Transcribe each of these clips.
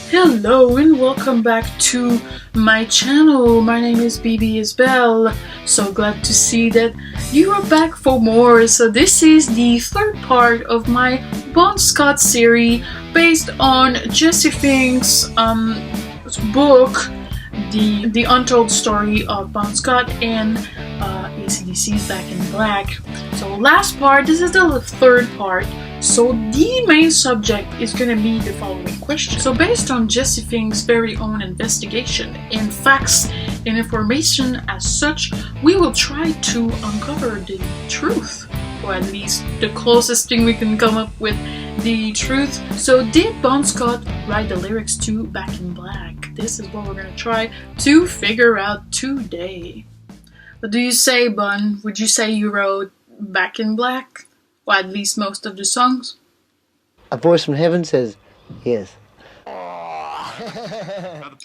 Hello and welcome back to my channel. My name is BB Isbell. So glad to see that you are back for more. So this is the third part of my Bon Scott series based on Jesse Fink's book, the Untold Story of Bon Scott and AC/DC's Back in Black. So last part, this is the third part. So the main subject is going to be the following question. So based on Jesse Fink's very own investigation and facts and information as such, we will try to uncover the truth, or at least the closest thing we can come up with the truth. So did Bon Scott write the lyrics to Back in Black? This is what we're going to try to figure out today. What do you say, Bun? Would you say you wrote Back in Black? Or at least most of the songs? A voice from heaven says, yes.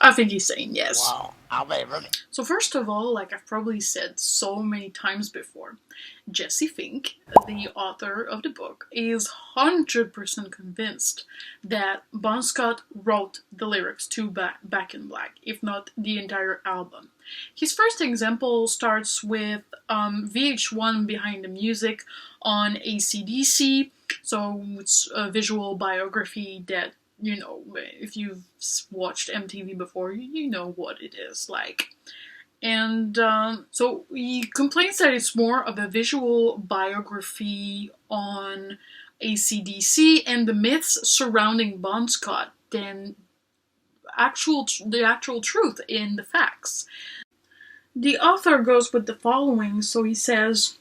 I think he's saying yes. Wow. So first of all, like I've probably said so many times before, Jesse Fink, the author of the book, is 100% convinced that Bon Scott wrote the lyrics to Back in Black, if not the entire album. His first example starts with VH1 Behind the Music on AC/DC, so it's a visual biography that, you know, if you've watched MTV before, you know what it is like. And so he complains that it's more of a visual biography on AC/DC and the myths surrounding Bon Scott than the actual truth in the facts. The author goes with the following, so he says,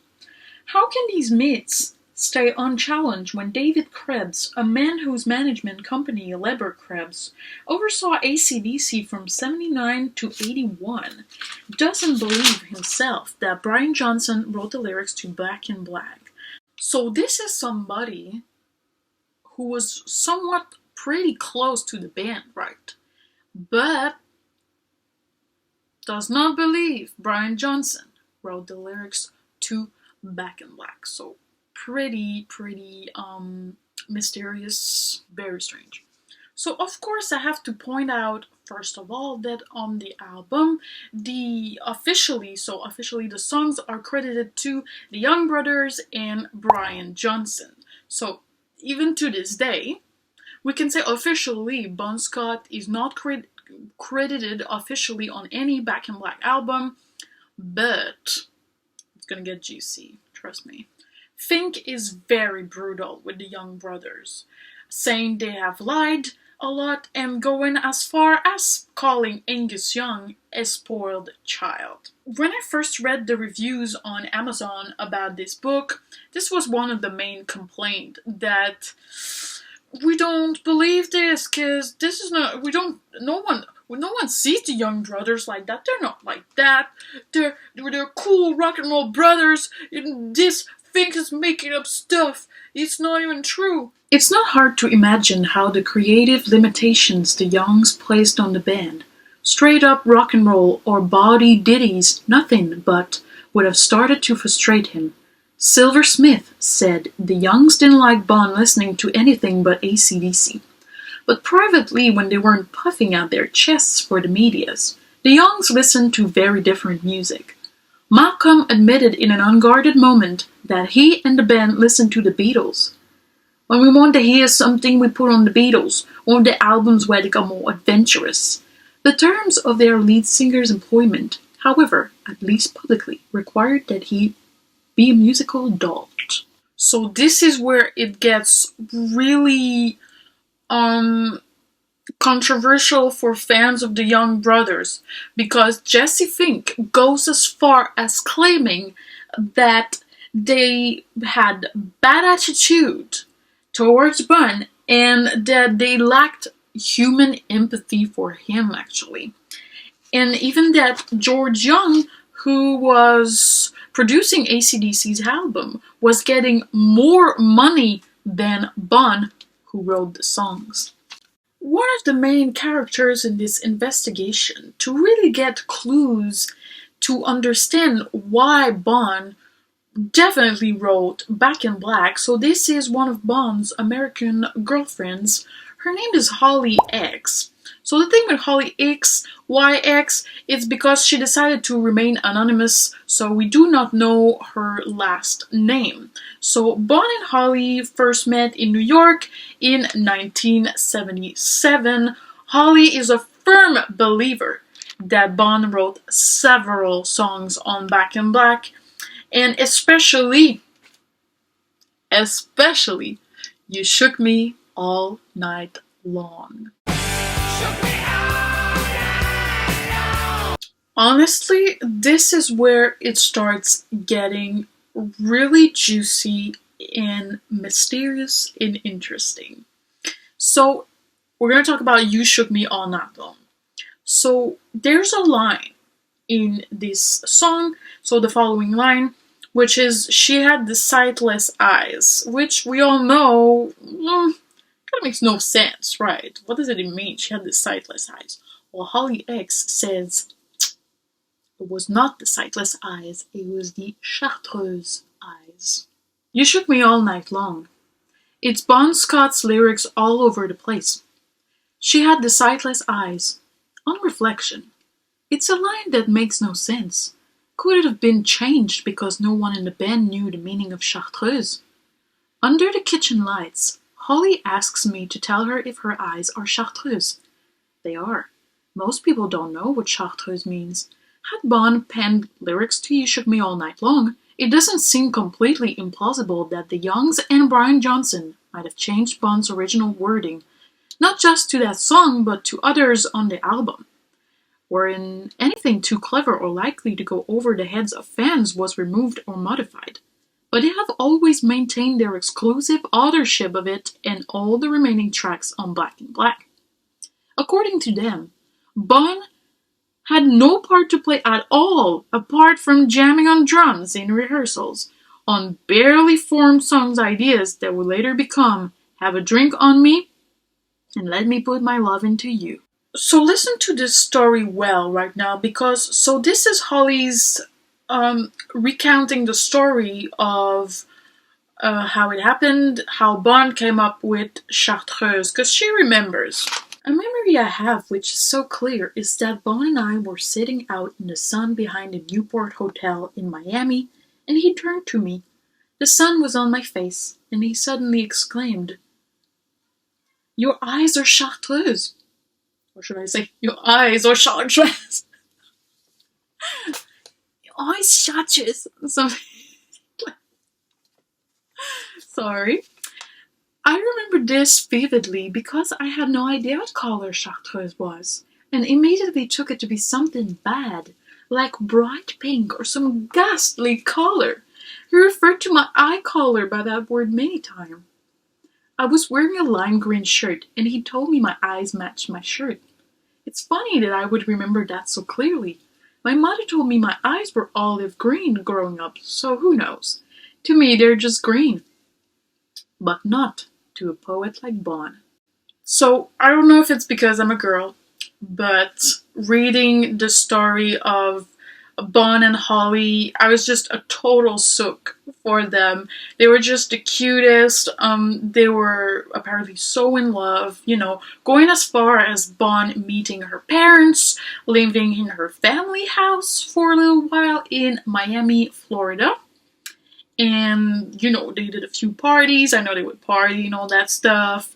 "How can these myths stay unchallenged when David Krebs, a man whose management company, Leber Krebs, oversaw AC/DC from 79 to 81, doesn't believe himself that Brian Johnson wrote the lyrics to Back in Black?" So this is somebody who was somewhat pretty close to the band, right? But does not believe Brian Johnson wrote the lyrics to Back in Black. So pretty mysterious, very strange. So of course I have to point out first of all that on the album, officially the songs are credited to the Young Brothers and Brian Johnson. So even to this day, we can say officially Bon Scott is not credited officially on any Back in Black album, but it's gonna get juicy, trust me. Fink is very brutal with the Young Brothers, saying they have lied a lot and going as far as calling Angus Young a spoiled child. When I first read the reviews on Amazon about this book, this was one of the main complaints, that we don't believe this, because this is not, no one sees the Young Brothers like that. They're not like that. They're cool rock and roll brothers. This Fink is making up stuff. It's not even true. It's not hard to imagine how the creative limitations the Youngs placed on the band, straight up rock and roll or bawdy ditties, nothing but, would have started to frustrate him. Silver Smith said the Youngs didn't like Bon listening to anything but AC/DC. But privately, when they weren't puffing out their chests for the medias, the Youngs listened to very different music. Malcolm admitted in an unguarded moment that he and the band listened to the Beatles. "When we want to hear something, we put on the Beatles, one of the albums where they got more adventurous." The terms of their lead singer's employment, however, at least publicly, required that he be a musical adult. So this is where it gets really controversial for fans of the Young Brothers, because Jesse Fink goes as far as claiming that they had bad attitude towards Bun and that they lacked human empathy for him, actually. And even that George Young, who was producing AC/DC's album, was getting more money than Bun, who wrote the songs. One of the main characters in this investigation, to really get clues to understand why Bon definitely wrote Back in Black, so this is one of Bon's American girlfriends. Her name is Holly X. So the thing with Holly X, YX, it's because she decided to remain anonymous, so we do not know her last name. So Bon and Holly first met in New York in 1977. Holly is a firm believer that Bon wrote several songs on Back in Black, and especially, You Shook Me All Night Long. Honestly, this is where it starts getting really juicy and mysterious and interesting. So, we're going to talk about You Shook Me All Night Long. So, there's a line in this song, so the following line, which is, she had the sightless eyes, which we all know kind of makes no sense, right? What does it mean, she had the sightless eyes? Well, Holly X says it was not the sightless eyes, it was the chartreuse eyes. You shook me all night long. It's Bon Scott's lyrics all over the place. She had the sightless eyes. On reflection, it's a line that makes no sense. Could it have been changed because no one in the band knew the meaning of chartreuse? Under the kitchen lights, Holly asks me to tell her if her eyes are chartreuse. They are. Most people don't know what chartreuse means. Had Bon penned lyrics to You Shook Me All Night Long, it doesn't seem completely implausible that the Youngs and Brian Johnson might have changed Bon's original wording, not just to that song, but to others on the album, wherein anything too clever or likely to go over the heads of fans was removed or modified. But they have always maintained their exclusive authorship of it and all the remaining tracks on Black in Black. According to them, Bon had no part to play at all apart from jamming on drums in rehearsals on barely formed songs ideas that would later become Have a Drink on Me and Let Me Put My Love Into You. So listen to this story well right now, because this is Holly's recounting the story of how it happened, how Bon came up with chartreuse, because she remembers. A memory I have which is so clear is that Bon and I were sitting out in the sun behind the Newport Hotel in Miami, and he turned to me. The sun was on my face, and he suddenly exclaimed, "Your eyes are chartreuse." Or should I say, your eyes are chartreuse? Your eyes chartreuse. Something. Sorry. I remember this vividly because I had no idea what color chartreuse was, and immediately took it to be something bad, like bright pink or some ghastly color. He referred to my eye color by that word many times. I was wearing a lime green shirt, and he told me my eyes matched my shirt. It's funny that I would remember that so clearly. My mother told me my eyes were olive green growing up, so who knows? To me, they're just green. But not to a poet like Bon. So, I don't know if it's because I'm a girl, but reading the story of Bon and Holly, I was just a total sook for them. They were just the cutest. They were apparently so in love, going as far as Bon meeting her parents, living in her family house for a little while in Miami, Florida. And, they did a few parties. I know they would party and all that stuff.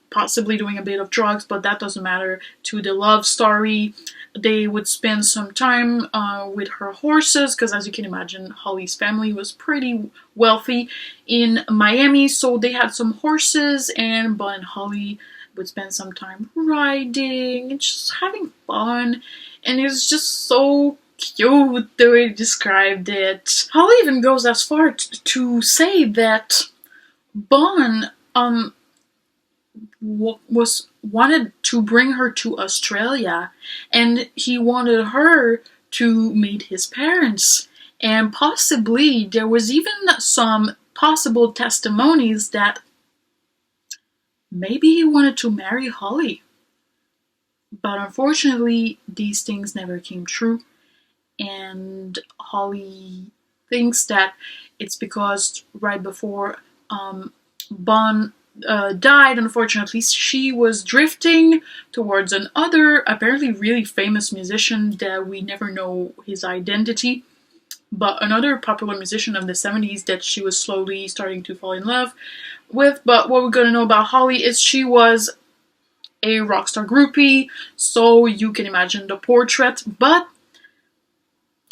Possibly doing a bit of drugs, but that doesn't matter to the love story. They would spend some time with her horses, because as you can imagine, Holly's family was pretty wealthy in Miami, so they had some horses, and Bon and Holly would spend some time riding and just having fun, and it was just so cute the way he described it. Holly even goes as far to say that Bon wanted to bring her to Australia, and he wanted her to meet his parents, and possibly there was even some possible testimonies that maybe he wanted to marry Holly. But unfortunately, these things never came true, and Holly thinks that it's because right before Bon died, unfortunately. She was drifting towards another, apparently really famous musician that we never know his identity, but another popular musician of the 70s that she was slowly starting to fall in love with. But what we're gonna know about Holly is she was a rockstar groupie, so you can imagine the portrait, but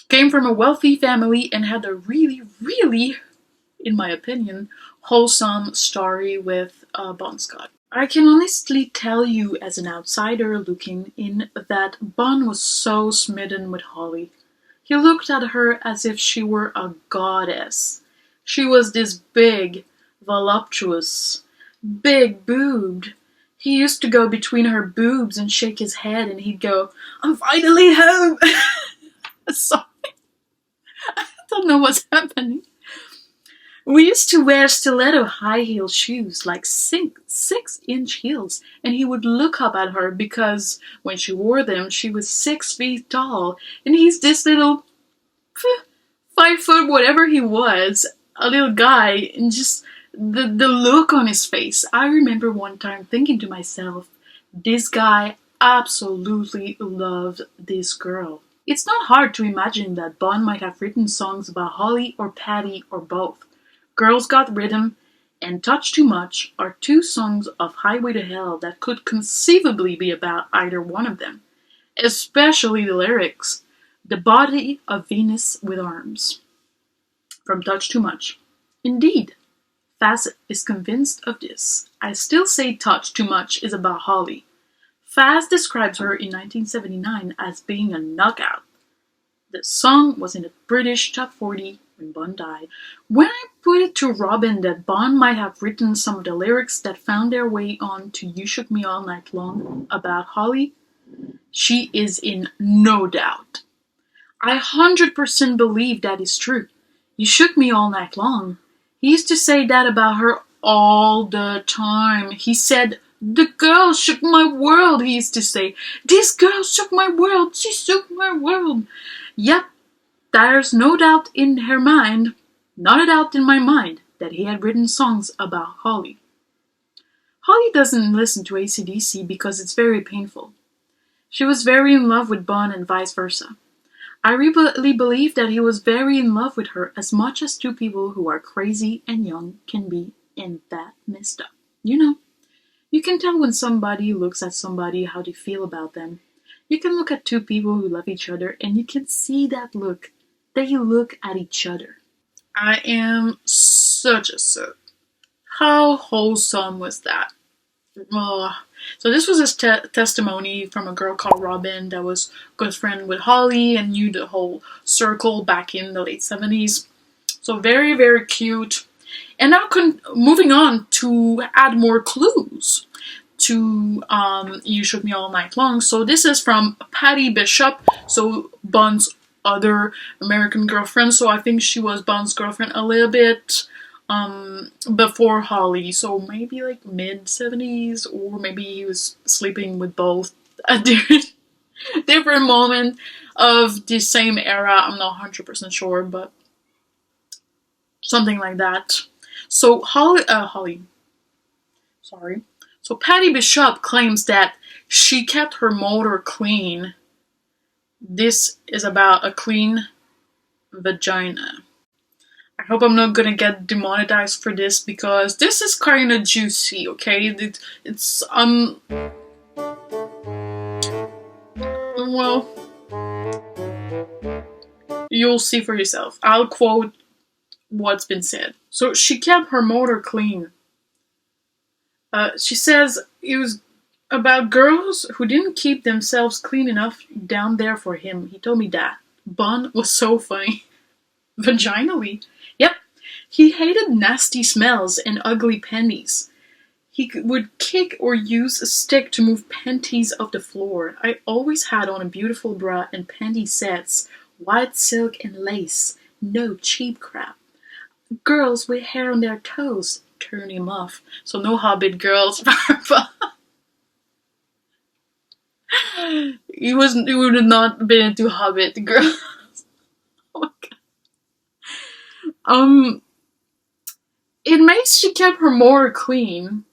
came from a wealthy family and had a really, really, in my opinion, wholesome story with Bon Scott. I can honestly tell you, as an outsider looking in, that Bon was so smitten with Holly. He looked at her as if she were a goddess. She was this big, voluptuous, big boobed. He used to go between her boobs and shake his head, and he'd go, "I'm finally home." Sorry, I don't know what's happening. We used to wear stiletto high heel shoes, like 6-inch heels, and he would look up at her because when she wore them, she was 6 feet tall, and he's this little 5 foot, whatever he was, a little guy, and just the look on his face. I remember one time thinking to myself, this guy absolutely loved this girl. It's not hard to imagine that Bon might have written songs about Holly or Patty or both. Girls Got Rhythm and Touch Too Much are two songs of Highway to Hell that could conceivably be about either one of them, especially the lyrics. The body of Venus with arms, from Touch Too Much. Indeed, Faz is convinced of this. I still say Touch Too Much is about Holly. Faz describes her in 1979 as being a knockout. The song was in the British top 40 when Bon died. When I put it to Robin that Bon might have written some of the lyrics that found their way on to You Shook Me All Night Long about Holly, she is in no doubt. I 100% believe that is true. You shook me all night long. He used to say that about her all the time. He said, "The girl shook my world," he used to say. "This girl shook my world. She shook my world." Yep, there's no doubt in her mind, not a doubt in my mind, that he had written songs about Holly. Holly doesn't listen to AC/DC because it's very painful. She was very in love with Bon and vice versa. I really believe that he was very in love with her as much as two people who are crazy and young can be, and that messed up. You can tell when somebody looks at somebody how they feel about them. You can look at two people who love each other and you can see that look. They look at each other. I am such a sook. How wholesome was that? So this was a testimony from a girl called Robin that was good friend with Holly and knew the whole circle back in the late 70s. So very, very cute. And now moving on to add more clues to You Shook Me All Night Long. So this is from Patty Bishop, so Bon's other American girlfriend. So I think she was Bon's girlfriend a little bit before Holly, so maybe like mid-70s, or maybe he was sleeping with both at different moment of the same era. I'm not 100% sure, but something like that. So So Patty Bishop claims that she kept her motor clean. This is about a clean vagina. I hope I'm not gonna get demonetized for this because this is kind of juicy, okay? It's well, you'll see for yourself. I'll quote what's been said. So she kept her motor clean. She says it was about girls who didn't keep themselves clean enough down there for him. He told me that. Bon was so funny. Vaginally. Yep. He hated nasty smells and ugly panties. He would kick or use a stick to move panties off the floor. I always had on a beautiful bra and panty sets, white silk and lace. No cheap crap. Girls with hair on their toes turn him off. So no Hobbit girls. He would have not been into Hobbit girls. Oh my god. It makes she kept her motor clean.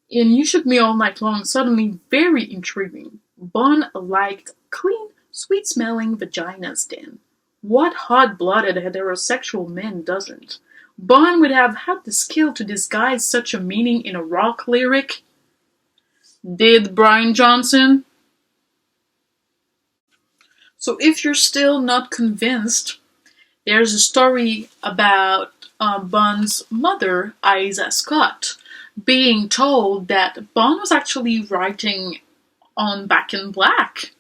In You Shook Me All Night Long, suddenly very intriguing. Bon liked clean, sweet-smelling vaginas then. What hot-blooded heterosexual man doesn't? Bon would have had the skill to disguise such a meaning in a rock lyric. Did Brian Johnson? So if you're still not convinced, there's a story about Bon's mother, Isa Scott, being told that Bon was actually writing on Back in Black.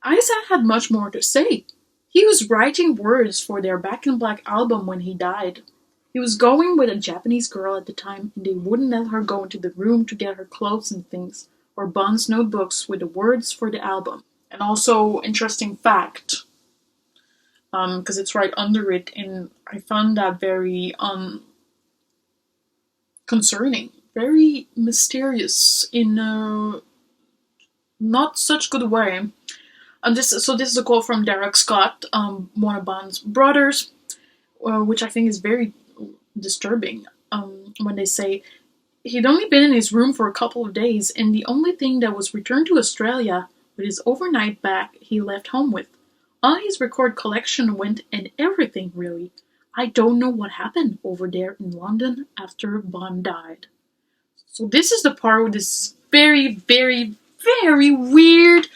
Isa had much more to say. He was writing words for their Back in Black album when he died. He was going with a Japanese girl at the time, and they wouldn't let her go into the room to get her clothes and things, or Bon's notebooks with the words for the album. And also, interesting fact, because it's right under it, and I found that very concerning, very mysterious in a not such good way. This is a quote from Derek Scott, one of Bon's brothers, which I think is very disturbing. When they say he'd only been in his room for a couple of days, and the only thing that was returned to Australia was his overnight bag he left home with. All his record collection went, and everything really. I don't know what happened over there in London after Bon died. So this is the part where this is very, very, very weird.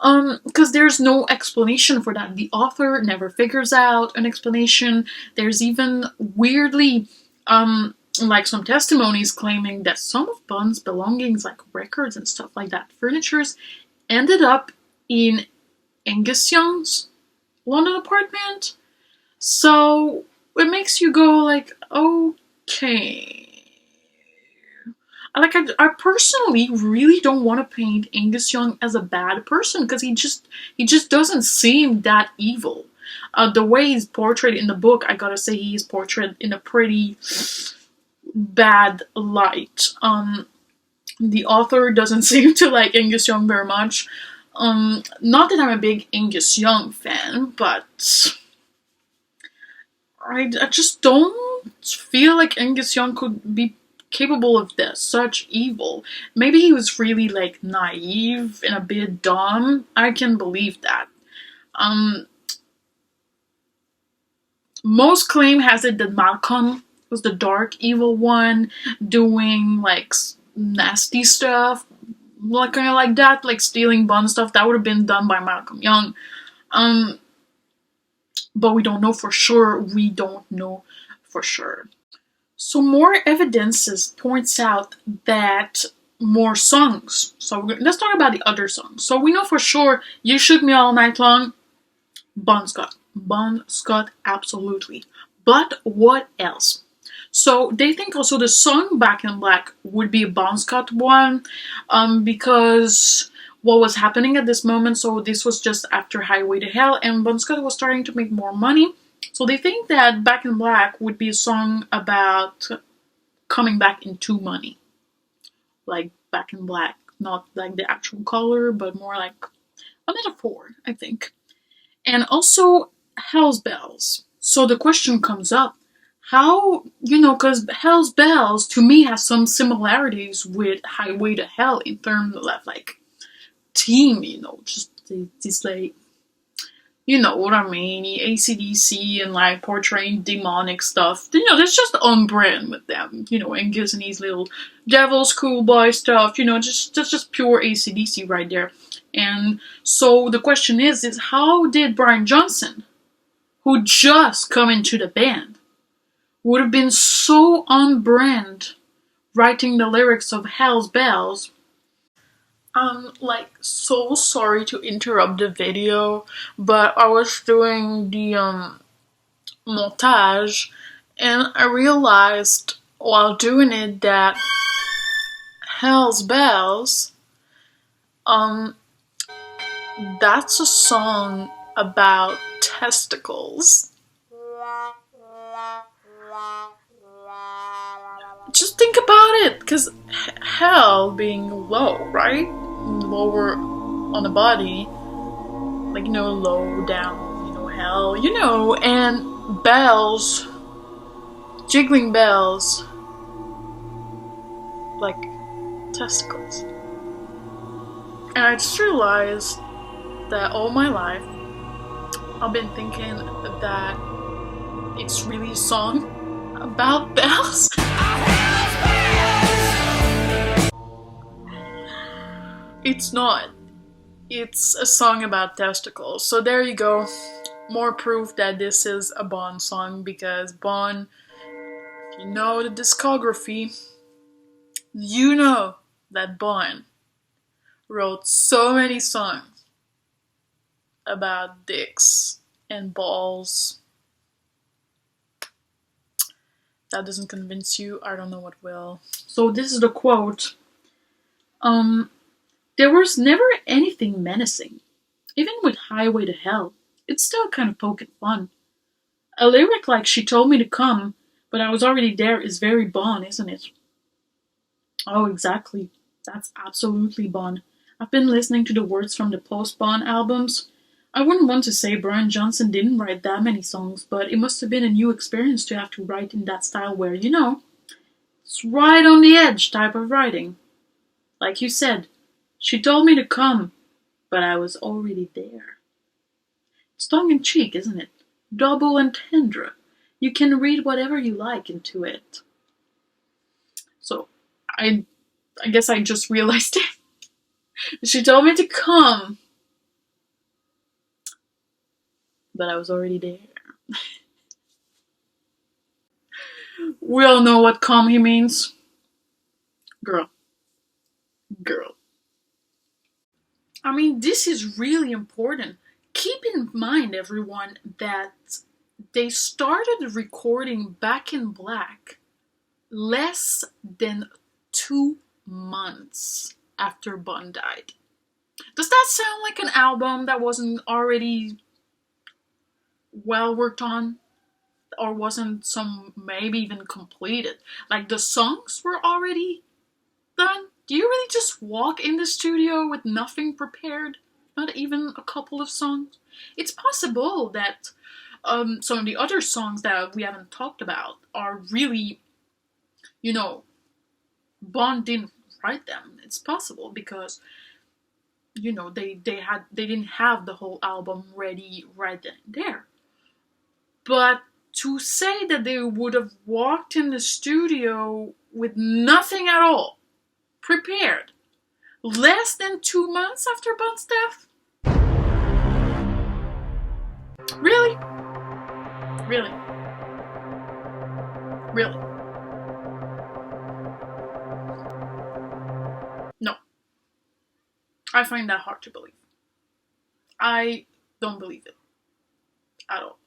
Because there's no explanation for that. The author never figures out an explanation. There's even weirdly, like some testimonies claiming that some of Bon's belongings, like records and stuff like that, furnitures, ended up in Angus Young's London apartment. So it makes you go like, okay. Like, I personally really don't want to paint Angus Young as a bad person, because he just doesn't seem that evil. The way he's portrayed in the book, I gotta say, he's portrayed in a pretty bad light. The author doesn't seem to like Angus Young very much. Not that I'm a big Angus Young fan, but I just don't feel like Angus Young could be capable of this, such evil. Maybe he was really like naive and a bit dumb. I can believe that. Most claim has it that Malcolm was the dark evil one, doing like nasty stuff, like kind of like that, like stealing Bun stuff. That would have been done by Malcolm Young. But we don't know for sure. We don't know for sure. So more evidences points out that more songs. So let's talk about the other songs. So we know for sure You Shook Me All Night Long, Bon Scott. Bon Scott, absolutely. But what else? So they think also the song Back in Black would be a Bon Scott one, because what was happening at this moment, so this was just after Highway to Hell, and Bon Scott was starting to make more money. So they think that Back in Black would be a song about coming back into money. Like Back in Black. Not like the actual color, but more like a metaphor, I think. And also Hell's Bells. So the question comes up, how, because Hell's Bells to me has some similarities with Highway to Hell in terms of like theme, just this like, you know what I mean, AC/DC and like portraying demonic stuff. That's just on brand with them. Angus and his little devil schoolboy stuff. Just pure AC/DC right there. And so the question is how did Brian Johnson, who just come into the band, would have been so on brand writing the lyrics of Hell's Bells? So sorry to interrupt the video, but I was doing the montage, and I realized while doing it that Hell's Bells, that's a song about testicles. Just think about it, because hell being low, right? Lower on the body, like, low down, hell, and bells, jiggling bells, like testicles. And I just realized that all my life I've been thinking that it's really a song about bells. It's not. It's a song about testicles. So there you go. More proof that this is a Bon song, because Bon, if you know the discography, you know that Bon wrote so many songs about dicks and balls. That doesn't convince you, I don't know what will. So this is the quote. There was never anything menacing. Even with Highway to Hell, it's still kind of poking fun. A lyric like "She told me to come, but I was already there" is very Bon, isn't it? Oh, exactly. That's absolutely Bon. I've been listening to the words from the post-Bon albums. I wouldn't want to say Brian Johnson didn't write that many songs, but it must have been a new experience to have to write in that style where, it's right on the edge type of writing. Like you said, she told me to come, but I was already there. It's tongue in cheek, isn't it? Double entendre. You can read whatever you like into it. So, I guess I just realized it. She told me to come, but I was already there. We all know what come he means. Girl. Girl. I mean, this is really important. Keep in mind, everyone, that they started recording Back in Black less than 2 months after Bun died. Does that sound like an album that wasn't already well worked on? Or wasn't some maybe even completed? Like the songs were already done? Do you really just walk in the studio with nothing prepared? Not even a couple of songs? It's possible that some of the other songs that we haven't talked about are really, Bond didn't write them. It's possible because they didn't have the whole album ready right then and there. But to say that they would have walked in the studio with nothing at all prepared less than 2 months after Bun's death? Really? Really? Really? No. I find that hard to believe. I don't believe it at all.